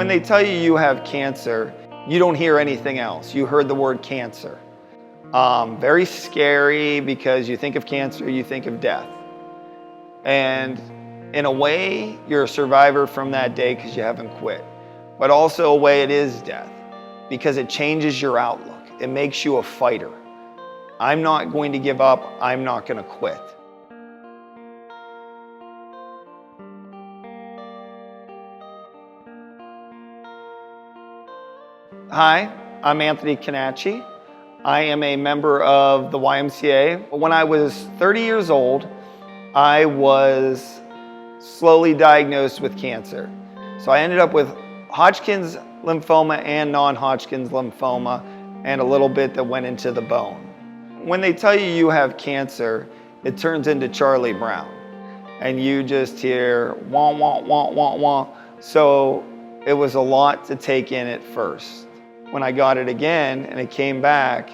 When they tell you you have cancer, you don't hear anything else. You heard the word cancer. Very scary because you think of cancer, you think of death. And in a way, you're a survivor from that day because you haven't quit. But also a way it is death because it changes your outlook. It makes you a fighter. I'm not going to give up. I'm not going to quit. Hi, I'm Anthony Canacci. I am a member of the YMCA. When I was 30 years old, I was slowly diagnosed with cancer. So I ended up with Hodgkin's lymphoma and non-Hodgkin's lymphoma, and a little bit that went into the bone. When they tell you you have cancer, it turns into Charlie Brown. And you just hear wah, wah, wah, wah, wah. So it was a lot to take in at first. When I got it again and it came back,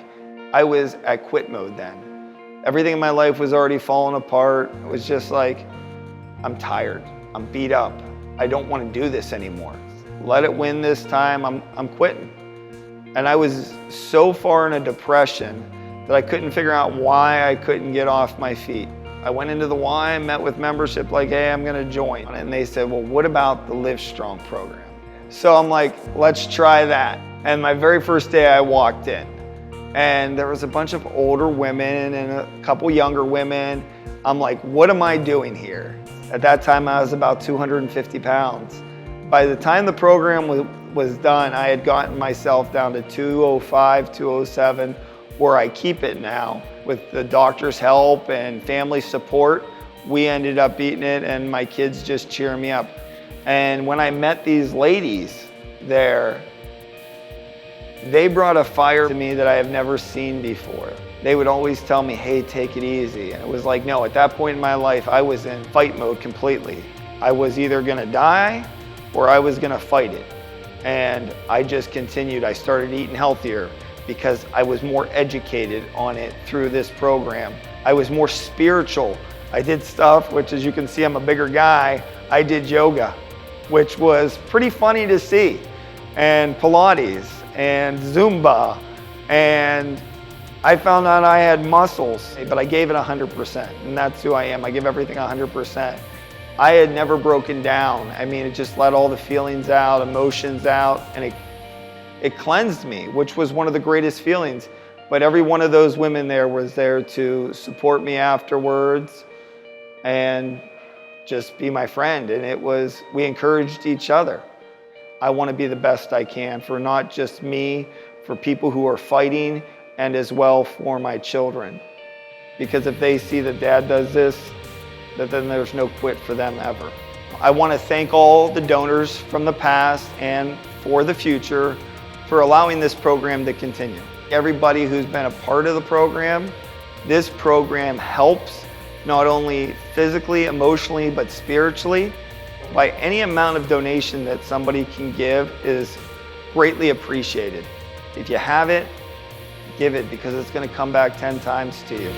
I was at quit mode then. Everything in my life was already falling apart. It was just like, I'm tired, I'm beat up. I don't want to do this anymore. Let it win this time, I'm quitting. And I was so far in a depression that I couldn't figure out why I couldn't get off my feet. I went into the Y and met with membership like, hey, I'm gonna join. And they said, well, what about the LiveStrong program? So I'm like, let's try that. And my very first day I walked in and there was a bunch of older women and a couple younger women. I'm like, what am I doing here? At that time I was about 250 pounds. By the time the program was done, I had gotten myself down to 205, 207, where I keep it now. With the doctor's help and family support, we ended up beating it and my kids just cheer me up. And when I met these ladies there, they brought a fire to me that I have never seen before. They would always tell me, hey, take it easy. And it was like, no, at that point in my life, I was in fight mode completely. I was either gonna die or I was gonna fight it. And I just continued. I started eating healthier because I was more educated on it through this program. I was more spiritual. I did stuff, which as you can see, I'm a bigger guy. I did yoga, which was pretty funny to see, and Pilates, and Zumba, and I found out I had muscles, but I gave it 100%, and that's who I am. I give everything 100%. I had never broken down. I mean, it just let all the feelings out, emotions out, and it cleansed me, which was one of the greatest feelings. But every one of those women there was there to support me afterwards and just be my friend. And we encouraged each other. I want to be the best I can for not just me, for people who are fighting, and as well for my children. Because if they see that Dad does this, then there's no quit for them ever. I want to thank all the donors from the past and for the future for allowing this program to continue. Everybody who's been a part of the program, this program helps not only physically, emotionally, but spiritually. By any amount of donation that somebody can give is greatly appreciated. If you have it, give it because it's going to come back 10 times to you.